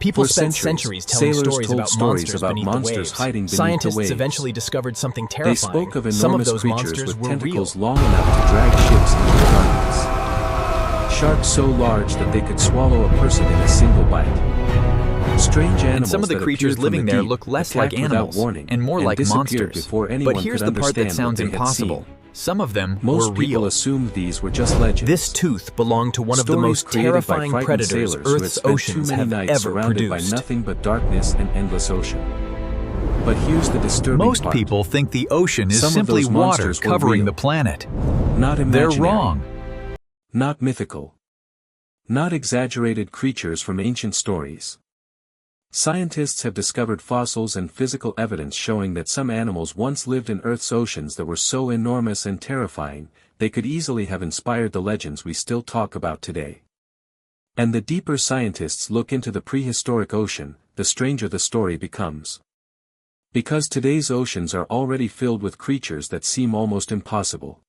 People For spent centuries, centuries telling sailors stories told about stories monsters about beneath monsters the waves. hiding beneath the Scientists waves. eventually discovered something They terrifying. spoke of Some of enormous those creatures monsters with were tentacles real. long enough to drag ships into the darkness. Sharks so large that they could swallow a person in a single bite. Strange animals And some of the that creatures appeared from living the there deep, look less attacked like without animals warning, and more like disappeared monsters. before anyone But here's could the part that understand sounds what they had impossible. seen. Some of them Most were people real. assumed these were just legends. This tooth belonged to one of the Stories most created by terrifying frightened predators sailors who had Earth's spent oceans too many have nights ever surrounded produced. by nothing but darkness and endless ocean. But here's the disturbing Most part. people think the ocean is Some of simply those water monsters were covering real. the planet. Not They're imaginary. wrong. Not mythical. Not exaggerated creatures from ancient stories. Scientists have discovered fossils and physical evidence showing that some animals once lived in Earth's oceans that were so enormous and terrifying, they could easily have inspired the legends we still talk about today. And the deeper scientists look into the prehistoric ocean, the stranger the story becomes. Because today's oceans are already filled with creatures that seem almost impossible.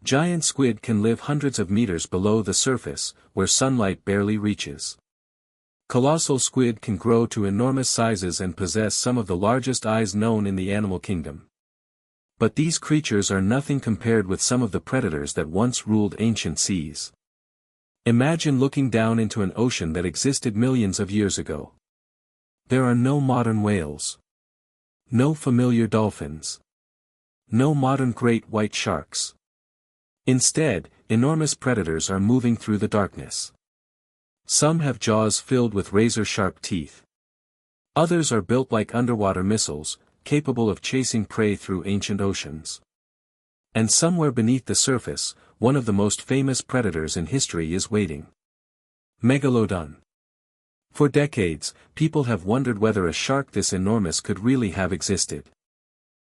Giant squid can live hundreds of meters below the surface, where sunlight barely reaches. Colossal squid can grow to enormous sizes and possess some of the largest eyes known in the animal kingdom. But these creatures are nothing compared with some of the predators that once ruled ancient seas. Imagine looking down into an ocean that existed millions of years ago. There are no modern whales. No familiar dolphins. No modern great white sharks. Instead, enormous predators are moving through the darkness. Some have jaws filled with razor-sharp teeth. Others are built like underwater missiles, capable of chasing prey through ancient oceans. And somewhere beneath the surface, one of the most famous predators in history is waiting. Megalodon. For decades, people have wondered whether a shark this enormous could really have existed.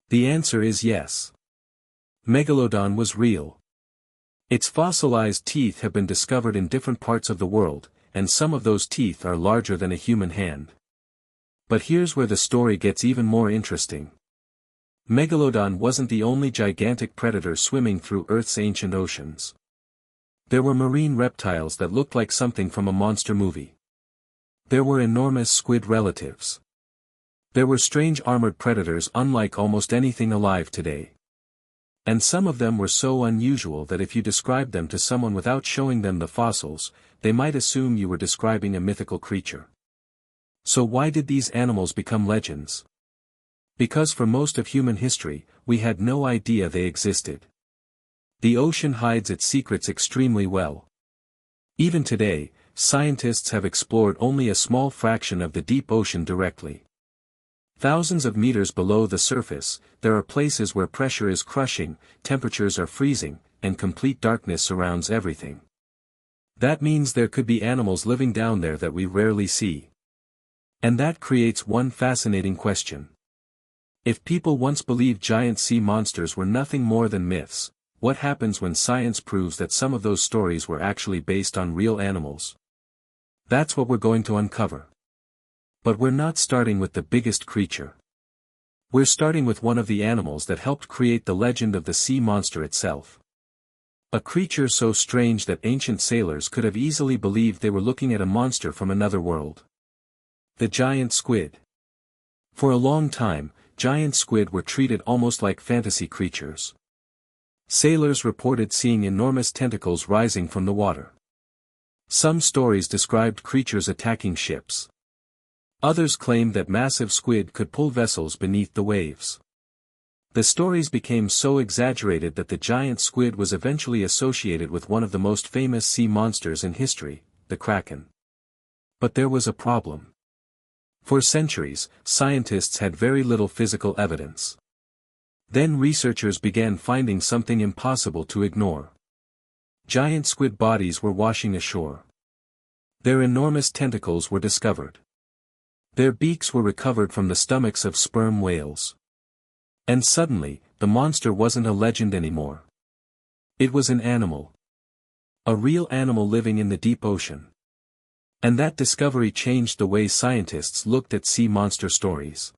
The answer is yes. Megalodon was real. Its fossilized teeth have been discovered in different parts of the world, and some of those teeth are larger than a human hand. But here's where the story gets even more interesting. Megalodon wasn't the only gigantic predator swimming through Earth's ancient oceans. There were marine reptiles that looked like something from a monster movie. There were enormous squid relatives. There were strange armored predators unlike almost anything alive today. And some of them were so unusual that if you described them to someone without showing them the fossils, they might assume you were describing a mythical creature. So why did these animals become legends? Because for most of human history, we had no idea they existed. The ocean hides its secrets extremely well. Even today, scientists have explored only a small fraction of the deep ocean directly. Thousands of meters below the surface, there are places where pressure is crushing, temperatures are freezing, and complete darkness surrounds everything. That means there could be animals living down there that we rarely see. And that creates one fascinating question. If people once believed giant sea monsters were nothing more than myths, what happens when science proves that some of those stories were actually based on real animals? That's what we're going to uncover. But we're not starting with the biggest creature. We're starting with one of the animals that helped create the legend of the sea monster itself. A creature so strange that ancient sailors could have easily believed they were looking at a monster from another world. The giant squid. For a long time, giant squid were treated almost like fantasy creatures. Sailors reported seeing enormous tentacles rising from the water. Some stories described creatures attacking ships. Others claimed that massive squid could pull vessels beneath the waves. The stories became so exaggerated that the giant squid was eventually associated with one of the most famous sea monsters in history, the kraken. But there was a problem. For centuries, scientists had very little physical evidence. Then researchers began finding something impossible to ignore. Giant squid bodies were washing ashore. Their enormous tentacles were discovered. Their beaks were recovered from the stomachs of sperm whales. And suddenly, the monster wasn't a legend anymore. It was an animal. A real animal living in the deep ocean. And that discovery changed the way scientists looked at sea monster stories.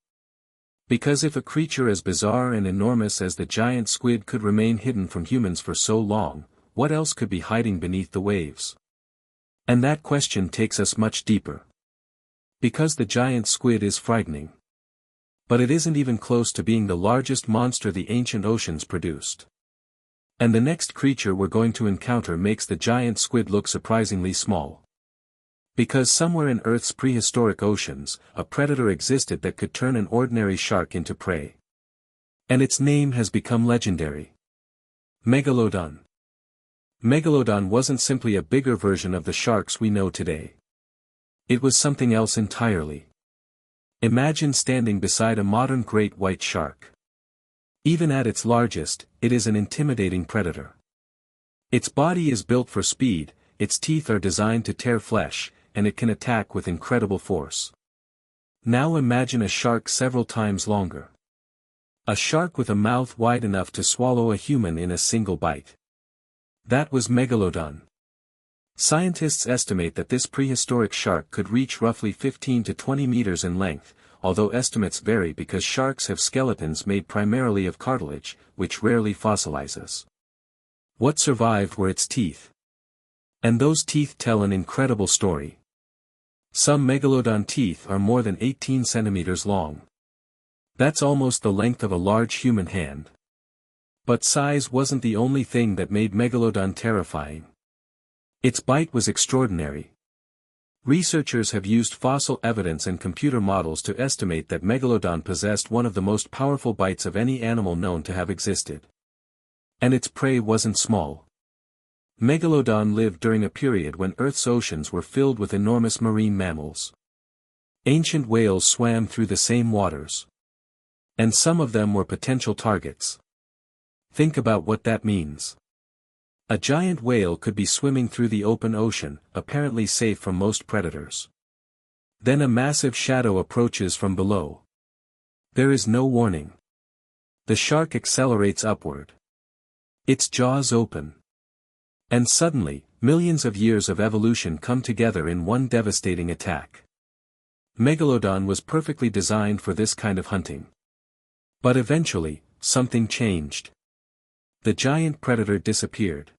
Because if a creature as bizarre and enormous as the giant squid could remain hidden from humans for so long, what else could be hiding beneath the waves? And that question takes us much deeper. Because the giant squid is frightening. But it isn't even close to being the largest monster the ancient oceans produced. And the next creature we're going to encounter makes the giant squid look surprisingly small. Because somewhere in Earth's prehistoric oceans, a predator existed that could turn an ordinary shark into prey. And its name has become legendary. Megalodon. Megalodon wasn't simply a bigger version of the sharks we know today. It was something else entirely. Imagine standing beside a modern great white shark. Even at its largest, it is an intimidating predator. Its body is built for speed, its teeth are designed to tear flesh, and it can attack with incredible force. Now imagine a shark several times longer. A shark with a mouth wide enough to swallow a human in a single bite. That was Megalodon. Scientists estimate that this prehistoric shark could reach roughly 15 to 20 meters in length, although estimates vary because sharks have skeletons made primarily of cartilage, which rarely fossilizes. What survived were its teeth. And those teeth tell an incredible story. Some Megalodon teeth are more than 18 centimeters long. That's almost the length of a large human hand. But size wasn't the only thing that made Megalodon terrifying. Its bite was extraordinary. Researchers have used fossil evidence and computer models to estimate that Megalodon possessed one of the most powerful bites of any animal known to have existed. And its prey wasn't small. Megalodon lived during a period when Earth's oceans were filled with enormous marine mammals. Ancient whales swam through the same waters. And some of them were potential targets. Think about what that means. A giant whale could be swimming through the open ocean, apparently safe from most predators. Then a massive shadow approaches from below. There is no warning. The shark accelerates upward. Its jaws open. And suddenly, millions of years of evolution come together in one devastating attack. Megalodon was perfectly designed for this kind of hunting. But eventually, something changed. The giant predator disappeared.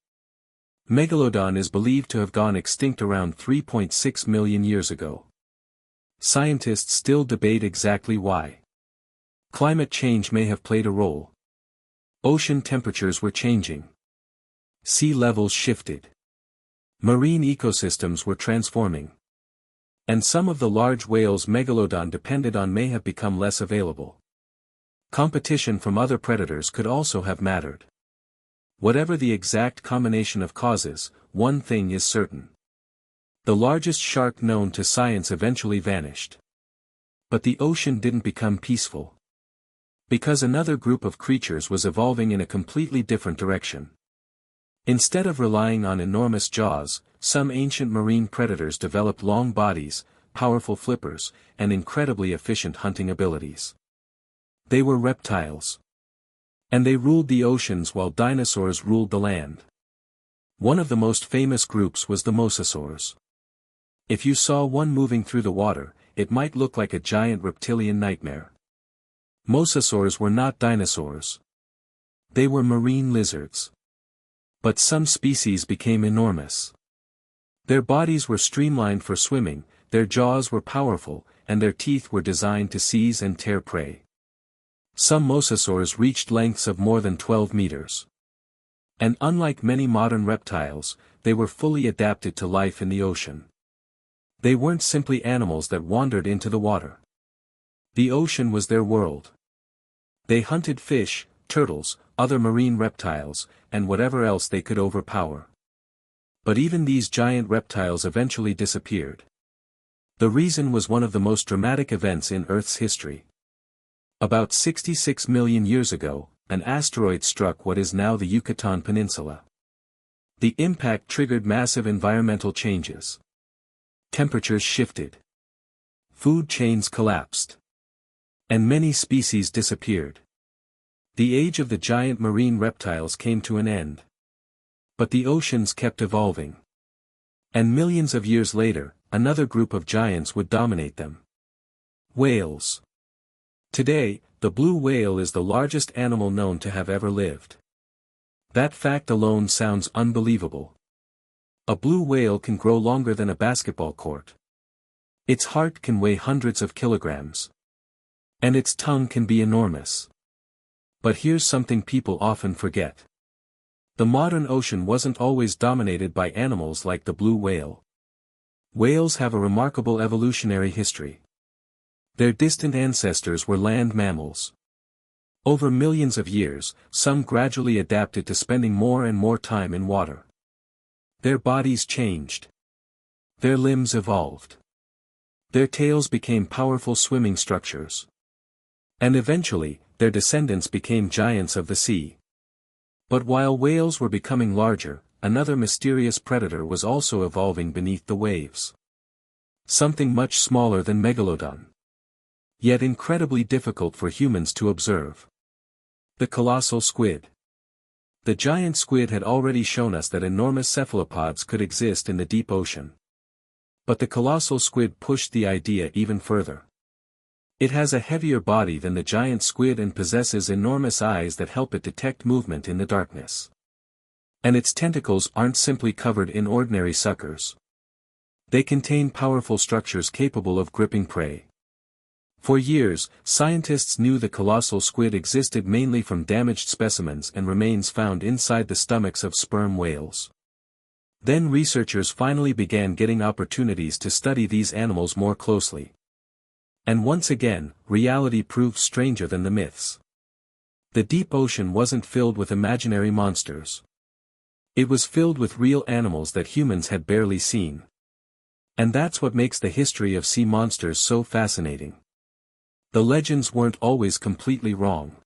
Megalodon is believed to have gone extinct around 3.6 million years ago. Scientists still debate exactly why. Climate change may have played a role. Ocean temperatures were changing. Sea levels shifted. Marine ecosystems were transforming. And some of the large whales Megalodon depended on may have become less available. Competition from other predators could also have mattered. Whatever the exact combination of causes, one thing is certain. The largest shark known to science eventually vanished. But the ocean didn't become peaceful. Because another group of creatures was evolving in a completely different direction. Instead of relying on enormous jaws, some ancient marine predators developed long bodies, powerful flippers, and incredibly efficient hunting abilities. They were reptiles. And they ruled the oceans while dinosaurs ruled the land. One of the most famous groups was the mosasaurs. If you saw one moving through the water, it might look like a giant reptilian nightmare. Mosasaurs were not dinosaurs. They were marine lizards. But some species became enormous. Their bodies were streamlined for swimming, their jaws were powerful, and their teeth were designed to seize and tear prey. Some mosasaurs reached lengths of more than 12 meters. And unlike many modern reptiles, they were fully adapted to life in the ocean. They weren't simply animals that wandered into the water. The ocean was their world. They hunted fish, turtles, other marine reptiles, and whatever else they could overpower. But even these giant reptiles eventually disappeared. The reason was one of the most dramatic events in Earth's history. About 66 million years ago, an asteroid struck what is now the Yucatan Peninsula. The impact triggered massive environmental changes. Temperatures shifted. Food chains collapsed. And many species disappeared. The age of the giant marine reptiles came to an end. But the oceans kept evolving. And millions of years later, another group of giants would dominate them. Whales. Today, the blue whale is the largest animal known to have ever lived. That fact alone sounds unbelievable. A blue whale can grow longer than a basketball court. Its heart can weigh hundreds of kilograms. And its tongue can be enormous. But here's something people often forget. The modern ocean wasn't always dominated by animals like the blue whale. Whales have a remarkable evolutionary history. Their distant ancestors were land mammals. Over millions of years, some gradually adapted to spending more and more time in water. Their bodies changed. Their limbs evolved. Their tails became powerful swimming structures. And eventually, their descendants became giants of the sea. But while whales were becoming larger, another mysterious predator was also evolving beneath the waves. Something much smaller than Megalodon. Yet incredibly difficult for humans to observe. The colossal squid. The giant squid had already shown us that enormous cephalopods could exist in the deep ocean. But the colossal squid pushed the idea even further. It has a heavier body than the giant squid and possesses enormous eyes that help it detect movement in the darkness. And its tentacles aren't simply covered in ordinary suckers. They contain powerful structures capable of gripping prey. For years, scientists knew the colossal squid existed mainly from damaged specimens and remains found inside the stomachs of sperm whales. Then researchers finally began getting opportunities to study these animals more closely. And once again, reality proved stranger than the myths. The deep ocean wasn't filled with imaginary monsters. It was filled with real animals that humans had barely seen. And that's what makes the history of sea monsters so fascinating. The legends weren't always completely wrong.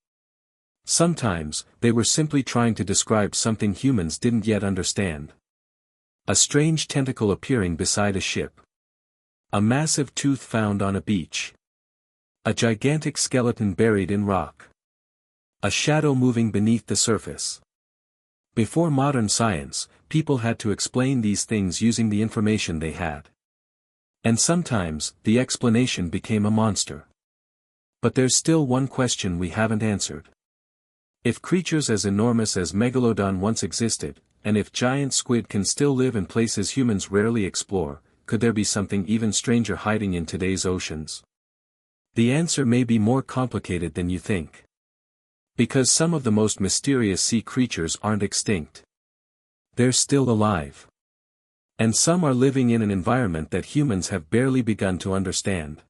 Sometimes, they were simply trying to describe something humans didn't yet understand. A strange tentacle appearing beside a ship. A massive tooth found on a beach. A gigantic skeleton buried in rock. A shadow moving beneath the surface. Before modern science, people had to explain these things using the information they had. And sometimes, the explanation became a monster. But there's still one question we haven't answered. If creatures as enormous as Megalodon once existed, and if giant squid can still live in places humans rarely explore, could there be something even stranger hiding in today's oceans? The answer may be more complicated than you think. Because some of the most mysterious sea creatures aren't extinct. They're still alive. And some are living in an environment that humans have barely begun to understand.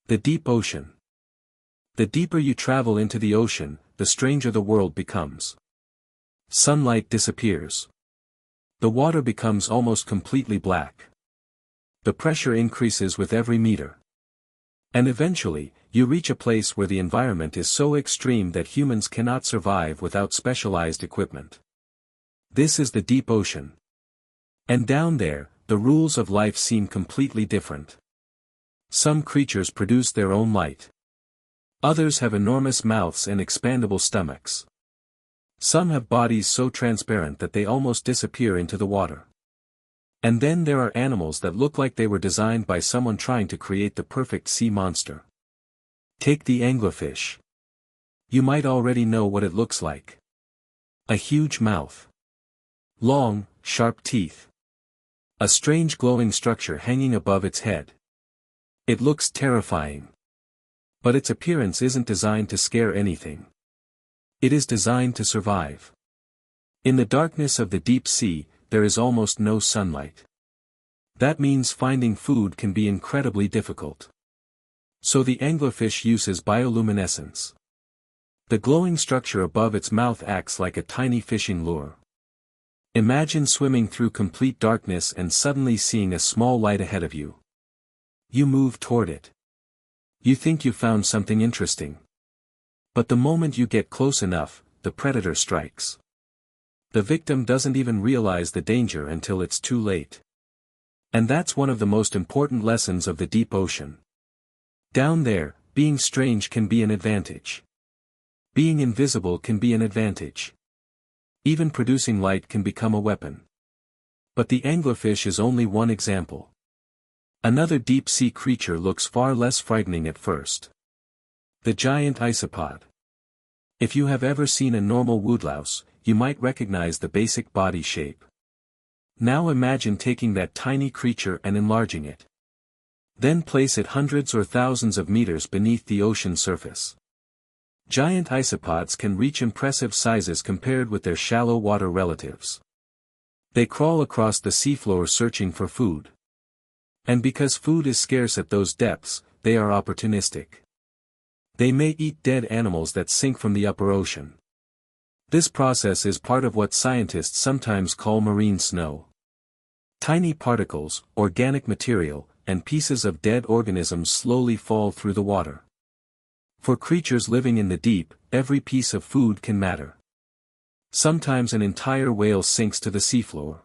The deep ocean. The deeper you travel into the ocean, the stranger the world becomes. Sunlight disappears. The water becomes almost completely black. The pressure increases with every meter. And eventually, you reach a place where the environment is so extreme that humans cannot survive without specialized equipment. This is the deep ocean. And down there, the rules of life seem completely different. Some creatures produce their own light. Others have enormous mouths and expandable stomachs. Some have bodies so transparent that they almost disappear into the water. And then there are animals that look like they were designed by someone trying to create the perfect sea monster. Take the anglerfish. You might already know what it looks like. A huge mouth. Long, sharp teeth. A strange glowing structure hanging above its head. It looks terrifying. But its appearance isn't designed to scare anything. It is designed to survive. In the darkness of the deep sea, there is almost no sunlight. That means finding food can be incredibly difficult. So the anglerfish uses bioluminescence. The glowing structure above its mouth acts like a tiny fishing lure. Imagine swimming through complete darkness and suddenly seeing a small light ahead of you. You move toward it. You think you found something interesting. But the moment you get close enough, the predator strikes. The victim doesn't even realize the danger until it's too late. And that's one of the most important lessons of the deep ocean. Down there, being strange can be an advantage. Being invisible can be an advantage. Even producing light can become a weapon. But the anglerfish is only one example. Another deep-sea creature looks far less frightening at first. The giant isopod. If you have ever seen a normal woodlouse, you might recognize the basic body shape. Now imagine taking that tiny creature and enlarging it. Then place it hundreds or thousands of meters beneath the ocean surface. Giant isopods can reach impressive sizes compared with their shallow water relatives. They crawl across the seafloor searching for food. And because food is scarce at those depths, they are opportunistic. They may eat dead animals that sink from the upper ocean. This process is part of what scientists sometimes call marine snow. Tiny particles, organic material, and pieces of dead organisms slowly fall through the water. For creatures living in the deep, every piece of food can matter. Sometimes an entire whale sinks to the seafloor.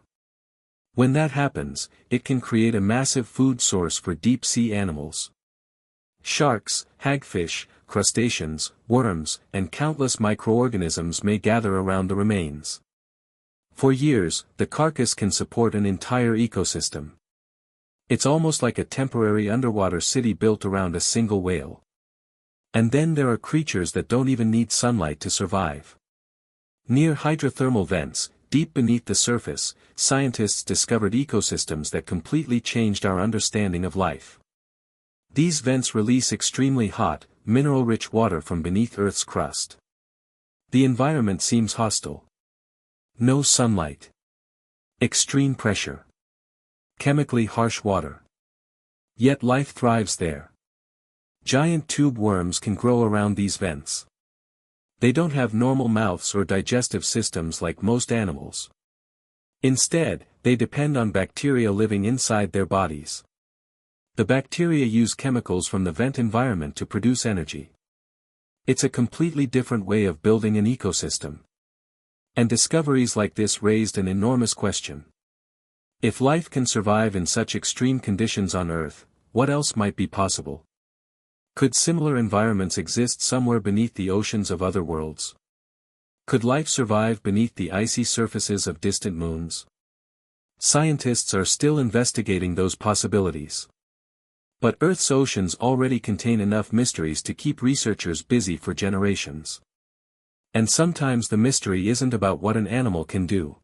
When that happens, it can create a massive food source for deep-sea animals. Sharks, hagfish, crustaceans, worms, and countless microorganisms may gather around the remains. For years, the carcass can support an entire ecosystem. It's almost like a temporary underwater city built around a single whale. And then there are creatures that don't even need sunlight to survive. Near hydrothermal vents, deep beneath the surface, scientists discovered ecosystems that completely changed our understanding of life. These vents release extremely hot, mineral-rich water from beneath Earth's crust. The environment seems hostile. No sunlight. Extreme pressure. Chemically harsh water. Yet life thrives there. Giant tube worms can grow around these vents. They don't have normal mouths or digestive systems like most animals. Instead, they depend on bacteria living inside their bodies. The bacteria use chemicals from the vent environment to produce energy. It's a completely different way of building an ecosystem. And discoveries like this raised an enormous question. If life can survive in such extreme conditions on Earth, what else might be possible? Could similar environments exist somewhere beneath the oceans of other worlds? Could life survive beneath the icy surfaces of distant moons? Scientists are still investigating those possibilities. But Earth's oceans already contain enough mysteries to keep researchers busy for generations. And sometimes the mystery isn't about what an animal can do.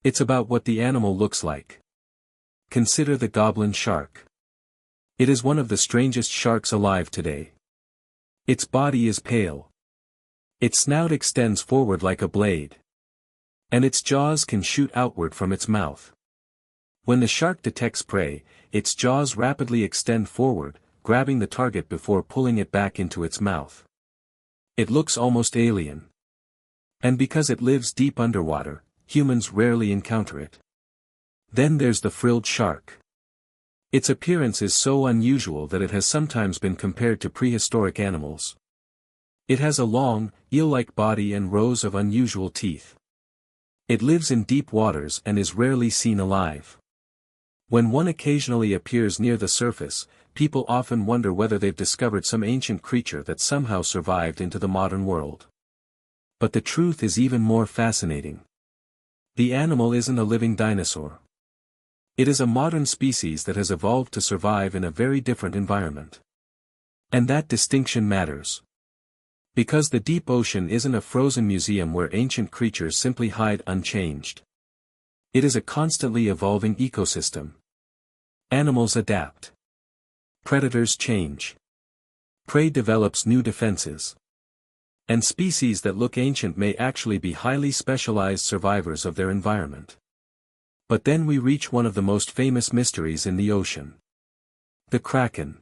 It's about what the animal looks like. Consider the goblin shark. It is one of the strangest sharks alive today. Its body is pale. Its snout extends forward like a blade. And its jaws can shoot outward from its mouth. When the shark detects prey, its jaws rapidly extend forward, grabbing the target before pulling it back into its mouth. It looks almost alien. And because it lives deep underwater, humans rarely encounter it. Then there's the frilled shark. Its appearance is so unusual that it has sometimes been compared to prehistoric animals. It has a long, eel-like body and rows of unusual teeth. It lives in deep waters and is rarely seen alive. When one occasionally appears near the surface, people often wonder whether they've discovered some ancient creature that somehow survived into the modern world. But the truth is even more fascinating. The animal isn't a living dinosaur. It is a modern species that has evolved to survive in a very different environment. And that distinction matters. Because the deep ocean isn't a frozen museum where ancient creatures simply hide unchanged. It is a constantly evolving ecosystem. Animals adapt. Predators change. Prey develops new defenses. And species that look ancient may actually be highly specialized survivors of their environment. But then we reach one of the most famous mysteries in the ocean. The Kraken.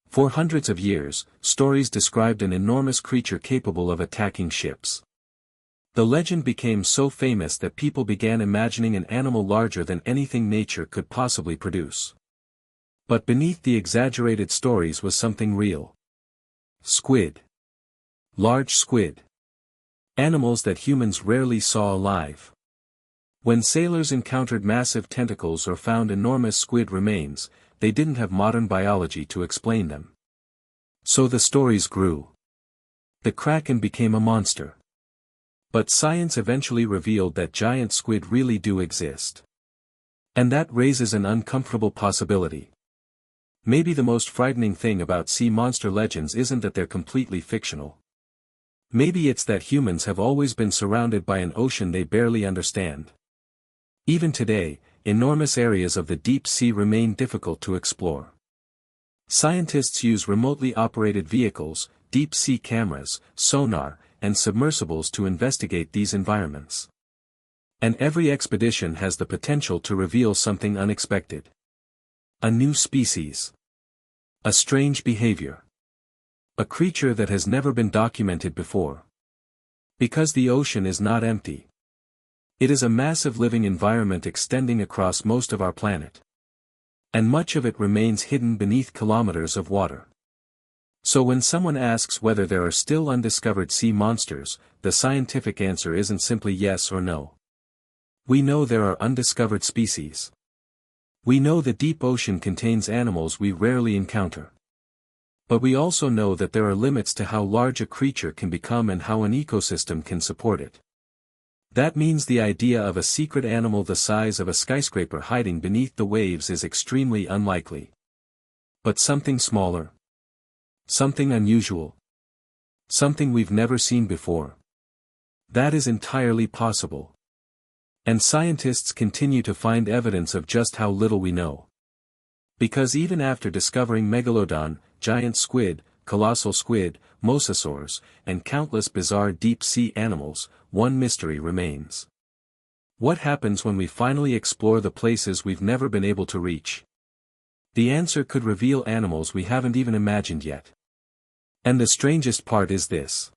For hundreds of years, stories described an enormous creature capable of attacking ships. The legend became so famous that people began imagining an animal larger than anything nature could possibly produce. But beneath the exaggerated stories was something real. Squid. Large squid. Animals that humans rarely saw alive. When sailors encountered massive tentacles or found enormous squid remains, they didn't have modern biology to explain them. So the stories grew. The Kraken became a monster. But science eventually revealed that giant squid really do exist. And that raises an uncomfortable possibility. Maybe the most frightening thing about sea monster legends isn't that they're completely fictional. Maybe it's that humans have always been surrounded by an ocean they barely understand. Even today, enormous areas of the deep sea remain difficult to explore. Scientists use remotely operated vehicles, deep-sea cameras, sonar, and submersibles to investigate these environments. And every expedition has the potential to reveal something unexpected. A new species. A strange behavior. A creature that has never been documented before. Because the ocean is not empty. It is a massive living environment extending across most of our planet. And much of it remains hidden beneath kilometers of water. So when someone asks whether there are still undiscovered sea monsters, the scientific answer isn't simply yes or no. We know there are undiscovered species. We know the deep ocean contains animals we rarely encounter. But we also know that there are limits to how large a creature can become and how an ecosystem can support it. That means the idea of a secret animal the size of a skyscraper hiding beneath the waves is extremely unlikely. But something smaller. Something unusual. Something we've never seen before. That is entirely possible. And scientists continue to find evidence of just how little we know. Because even after discovering Megalodon, giant squid, colossal squid, mosasaurs, and countless bizarre deep-sea animals, one mystery remains. What happens when we finally explore the places we've never been able to reach? The answer could reveal animals we haven't even imagined yet. And the strangest part is this.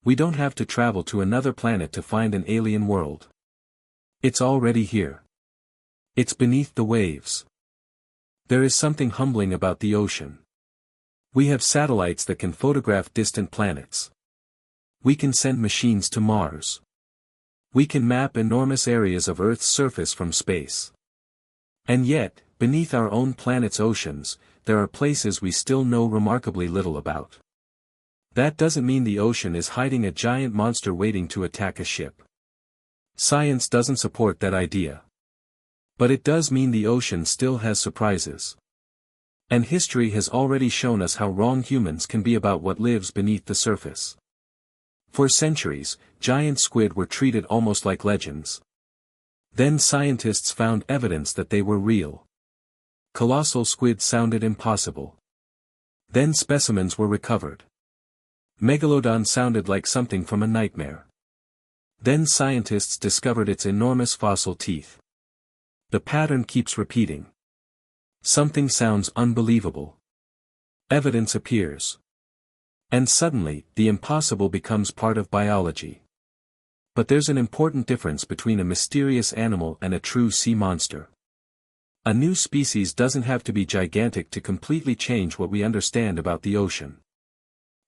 We don't have to travel to another planet to find an alien world. It's already here. It's beneath the waves. There is something humbling about the ocean. We have satellites that can photograph distant planets. We can send machines to Mars. We can map enormous areas of Earth's surface from space. And yet, beneath our own planet's oceans, there are places we still know remarkably little about. That doesn't mean the ocean is hiding a giant monster waiting to attack a ship. Science doesn't support that idea. But it does mean the ocean still has surprises. And history has already shown us how wrong humans can be about what lives beneath the surface. For centuries, giant squid were treated almost like legends. Then scientists found evidence that they were real. Colossal squid sounded impossible. Then specimens were recovered. Megalodon sounded like something from a nightmare. Then scientists discovered its enormous fossil teeth. The pattern keeps repeating. Something sounds unbelievable. Evidence appears. And suddenly, the impossible becomes part of biology. But there's an important difference between a mysterious animal and a true sea monster. A new species doesn't have to be gigantic to completely change what we understand about the ocean.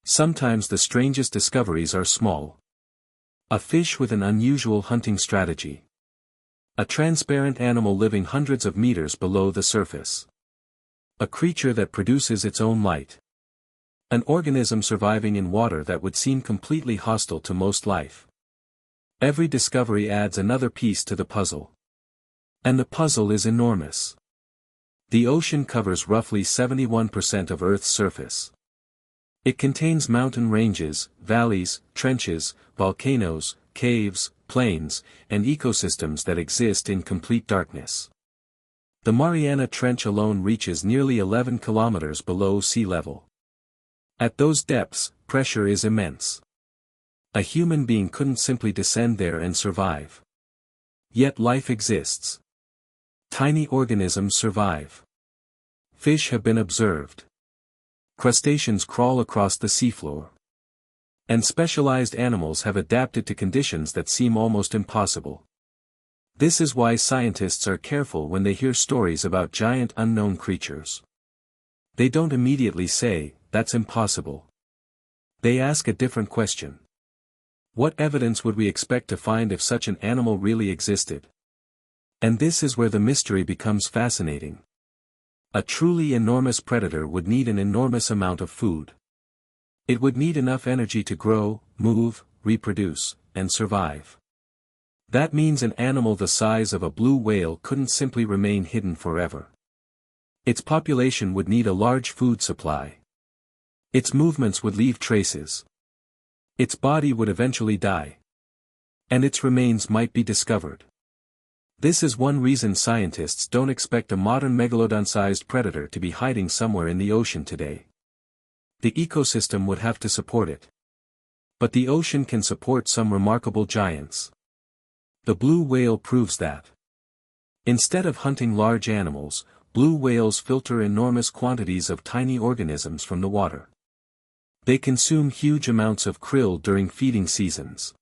Sometimes the strangest discoveries are small. A fish with an unusual hunting strategy. A transparent animal living hundreds of meters below the surface. A creature that produces its own light. An organism surviving in water that would seem completely hostile to most life. Every discovery adds another piece to the puzzle. And the puzzle is enormous. The ocean covers roughly 71% of Earth's surface. It contains mountain ranges, valleys, trenches, volcanoes, caves, plains, and ecosystems that exist in complete darkness. The Mariana Trench alone reaches nearly 11 kilometers below sea level. At those depths, pressure is immense. A human being couldn't simply descend there and survive. Yet life exists. Tiny organisms survive. Fish have been observed. Crustaceans crawl across the seafloor. And specialized animals have adapted to conditions that seem almost impossible. This is why scientists are careful when they hear stories about giant unknown creatures. They don't immediately say, "That's impossible." They ask a different question. What evidence would we expect to find if such an animal really existed? And this is where the mystery becomes fascinating. A truly enormous predator would need an enormous amount of food. It would need enough energy to grow, move, reproduce, and survive. That means an animal the size of a blue whale couldn't simply remain hidden forever. Its population would need a large food supply. Its movements would leave traces. Its body would eventually die. And its remains might be discovered. This is one reason scientists don't expect a modern megalodon-sized predator to be hiding somewhere in the ocean today. The ecosystem would have to support it. But the ocean can support some remarkable giants. The blue whale proves that. Instead of hunting large animals, blue whales filter enormous quantities of tiny organisms from the water. They consume huge amounts of krill during feeding seasons.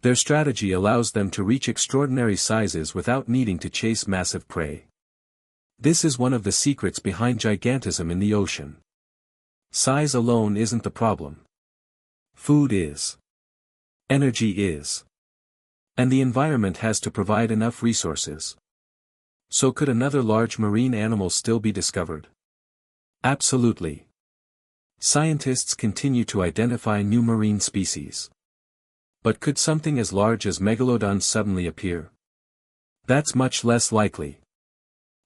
Their strategy allows them to reach extraordinary sizes without needing to chase massive prey. This is one of the secrets behind gigantism in the ocean. Size alone isn't the problem. Food is. Energy is. And the environment has to provide enough resources. So could another large marine animal still be discovered? Absolutely. Scientists continue to identify new marine species. But could something as large as megalodons suddenly appear? That's much less likely.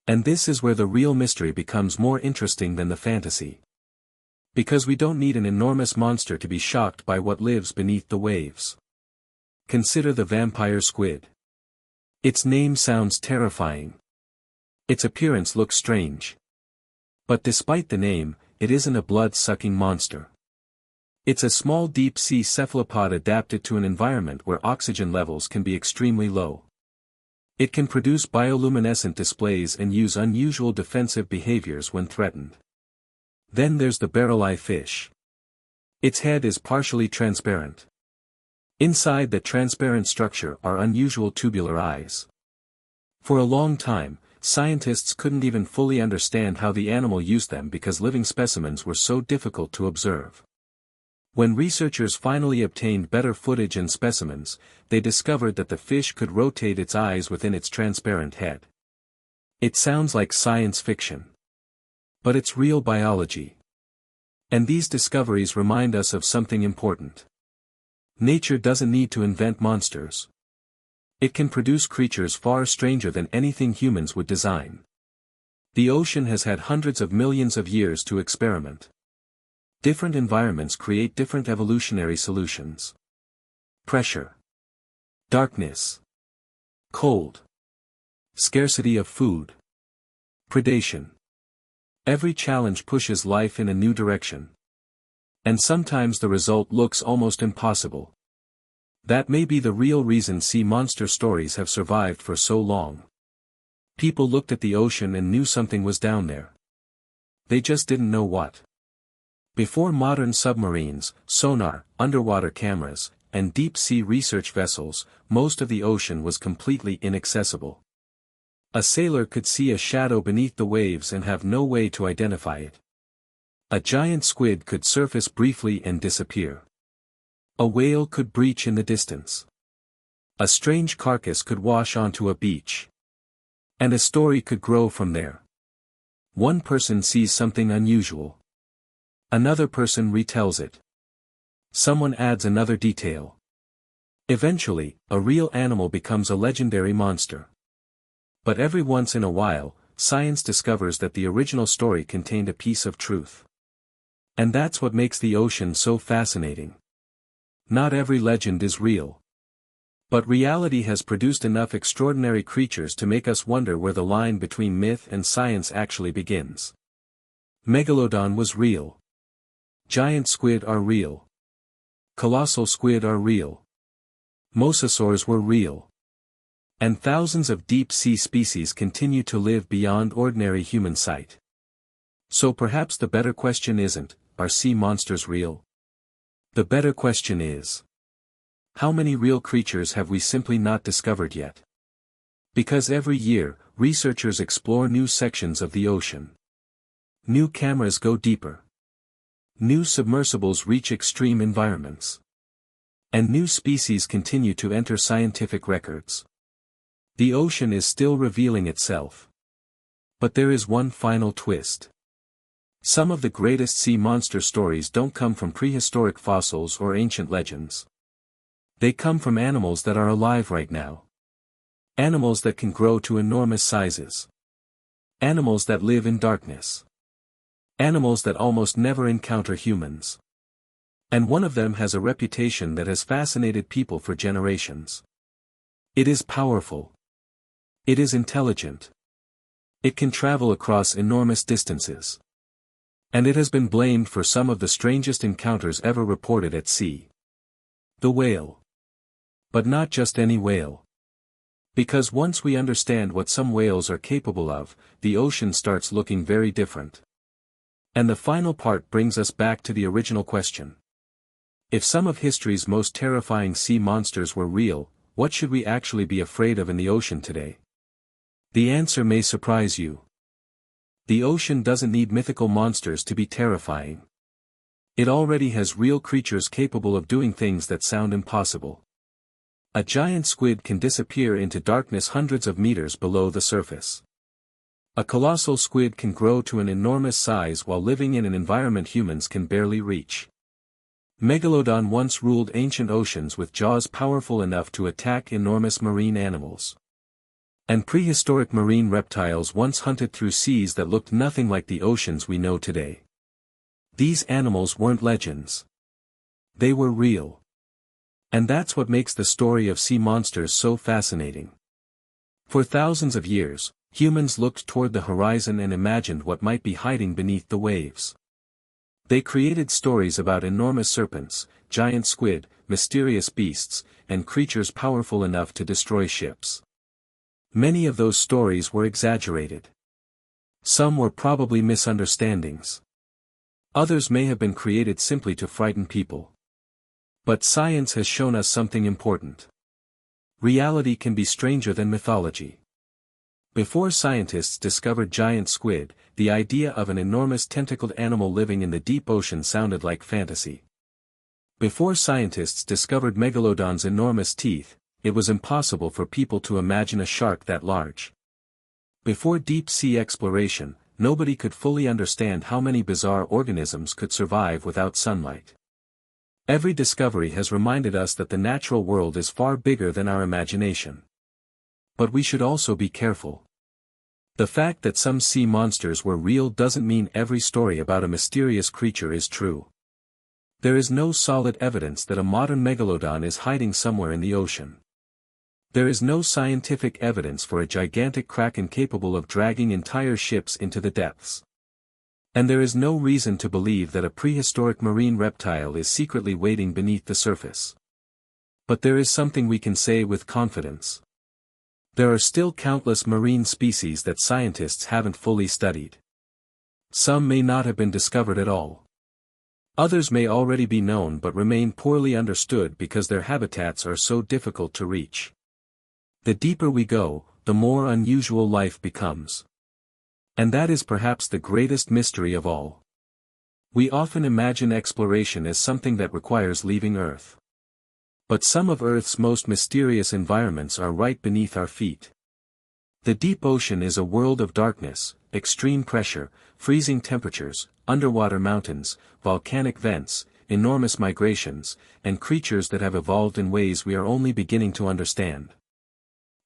And this is where the real mystery becomes more interesting than the fantasy. Because we don't need an enormous monster to be shocked by what lives beneath the waves. Consider the vampire squid. Its name sounds terrifying. Its appearance looks strange. But despite the name, it isn't a blood-sucking monster. It's a small deep-sea cephalopod adapted to an environment where oxygen levels can be extremely low. It can produce bioluminescent displays and use unusual defensive behaviors when threatened. Then there's the barrel-eye fish. Its head is partially transparent. Inside the transparent structure are unusual tubular eyes. For a long time, scientists couldn't even fully understand how the animal used them because living specimens were so difficult to observe. When researchers finally obtained better footage and specimens, they discovered that the fish could rotate its eyes within its transparent head. It sounds like science fiction. But it's real biology. And these discoveries remind us of something important. Nature doesn't need to invent monsters. It can produce creatures far stranger than anything humans would design. The ocean has had hundreds of millions of years to experiment. Different environments create different evolutionary solutions. Pressure. Darkness. Cold. Scarcity of food. Predation. Every challenge pushes life in a new direction. And sometimes the result looks almost impossible. That may be the real reason sea monster stories have survived for so long. People looked at the ocean and knew something was down there. They just didn't know what. Before modern submarines, sonar, underwater cameras, and deep-sea research vessels, most of the ocean was completely inaccessible. A sailor could see a shadow beneath the waves and have no way to identify it. A giant squid could surface briefly and disappear. A whale could breach in the distance. A strange carcass could wash onto a beach. And a story could grow from there. One person sees something unusual. Another person retells it. Someone adds another detail. Eventually, a real animal becomes a legendary monster. But every once in a while, science discovers that the original story contained a piece of truth. And that's what makes the ocean so fascinating. Not every legend is real. But reality has produced enough extraordinary creatures to make us wonder where the line between myth and science actually begins. Megalodon was real. Giant squid are real. Colossal squid are real. Mosasaurs were real. And thousands of deep-sea species continue to live beyond ordinary human sight. So perhaps the better question isn't, are sea monsters real? The better question is, how many real creatures have we simply not discovered yet? Because every year, researchers explore new sections of the ocean. New cameras go deeper. New submersibles reach extreme environments. And new species continue to enter scientific records. The ocean is still revealing itself. But there is one final twist. Some of the greatest sea monster stories don't come from prehistoric fossils or ancient legends. They come from animals that are alive right now. Animals that can grow to enormous sizes. Animals that live in darkness. Animals that almost never encounter humans. And one of them has a reputation that has fascinated people for generations. It is powerful. It is intelligent. It can travel across enormous distances. And it has been blamed for some of the strangest encounters ever reported at sea. The whale. But not just any whale. Because once we understand what some whales are capable of, the ocean starts looking very different. And the final part brings us back to the original question. If some of history's most terrifying sea monsters were real, what should we actually be afraid of in the ocean today? The answer may surprise you. The ocean doesn't need mythical monsters to be terrifying. It already has real creatures capable of doing things that sound impossible. A giant squid can disappear into darkness hundreds of meters below the surface. A colossal squid can grow to an enormous size while living in an environment humans can barely reach. Megalodon once ruled ancient oceans with jaws powerful enough to attack enormous marine animals. And prehistoric marine reptiles once hunted through seas that looked nothing like the oceans we know today. These animals weren't legends. They were real. And that's what makes the story of sea monsters so fascinating. For thousands of years, humans looked toward the horizon and imagined what might be hiding beneath the waves. They created stories about enormous serpents, giant squid, mysterious beasts, and creatures powerful enough to destroy ships. Many of those stories were exaggerated. Some were probably misunderstandings. Others may have been created simply to frighten people. But science has shown us something important. Reality can be stranger than mythology. Before scientists discovered giant squid, the idea of an enormous tentacled animal living in the deep ocean sounded like fantasy. Before scientists discovered megalodon's enormous teeth, it was impossible for people to imagine a shark that large. Before deep-sea exploration, nobody could fully understand how many bizarre organisms could survive without sunlight. Every discovery has reminded us that the natural world is far bigger than our imagination. But we should also be careful. The fact that some sea monsters were real doesn't mean every story about a mysterious creature is true. There is no solid evidence that a modern megalodon is hiding somewhere in the ocean. There is no scientific evidence for a gigantic kraken capable of dragging entire ships into the depths. And there is no reason to believe that a prehistoric marine reptile is secretly waiting beneath the surface. But there is something we can say with confidence. There are still countless marine species that scientists haven't fully studied. Some may not have been discovered at all. Others may already be known but remain poorly understood because their habitats are so difficult to reach. The deeper we go, the more unusual life becomes. And that is perhaps the greatest mystery of all. We often imagine exploration as something that requires leaving Earth. But some of Earth's most mysterious environments are right beneath our feet. The deep ocean is a world of darkness, extreme pressure, freezing temperatures, underwater mountains, volcanic vents, enormous migrations, and creatures that have evolved in ways we are only beginning to understand.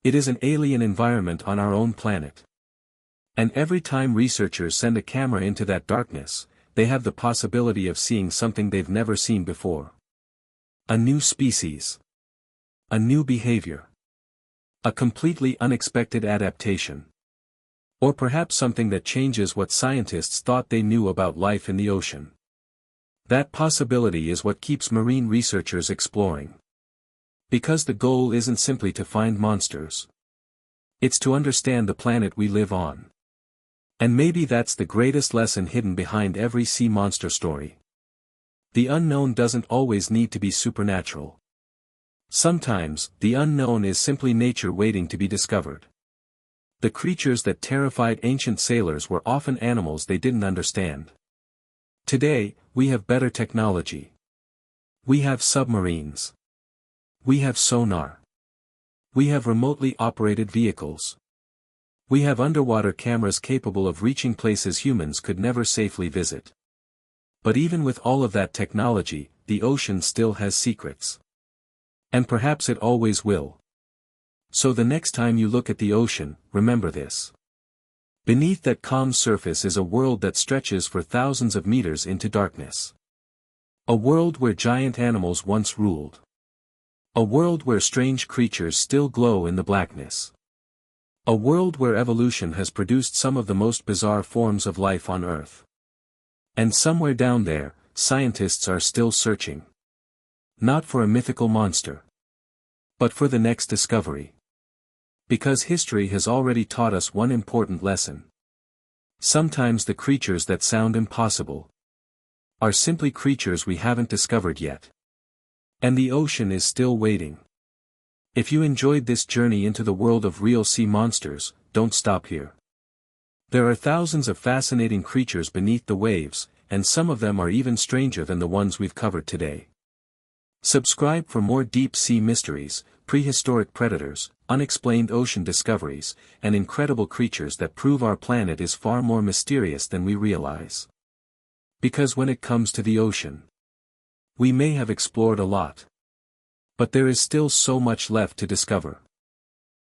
It is an alien environment on our own planet. And every time researchers send a camera into that darkness, they have the possibility of seeing something they've never seen before. A new species. A new behavior. A completely unexpected adaptation. Or perhaps something that changes what scientists thought they knew about life in the ocean. That possibility is what keeps marine researchers exploring. Because the goal isn't simply to find monsters. It's to understand the planet we live on. And maybe that's the greatest lesson hidden behind every sea monster story. The unknown doesn't always need to be supernatural. Sometimes, the unknown is simply nature waiting to be discovered. The creatures that terrified ancient sailors were often animals they didn't understand. Today, we have better technology. We have submarines. We have sonar. We have remotely operated vehicles. We have underwater cameras capable of reaching places humans could never safely visit. But even with all of that technology, the ocean still has secrets. And perhaps it always will. So the next time you look at the ocean, remember this. Beneath that calm surface is a world that stretches for thousands of meters into darkness. A world where giant animals once ruled. A world where strange creatures still glow in the blackness. A world where evolution has produced some of the most bizarre forms of life on Earth. And somewhere down there, scientists are still searching. Not for a mythical monster, but for the next discovery. Because history has already taught us one important lesson. Sometimes the creatures that sound impossible are simply creatures we haven't discovered yet. And the ocean is still waiting. If you enjoyed this journey into the world of real sea monsters, don't stop here. There are thousands of fascinating creatures beneath the waves, and some of them are even stranger than the ones we've covered today. Subscribe for more deep-sea mysteries, prehistoric predators, unexplained ocean discoveries, and incredible creatures that prove our planet is far more mysterious than we realize. Because when it comes to the ocean, we may have explored a lot, but there is still so much left to discover.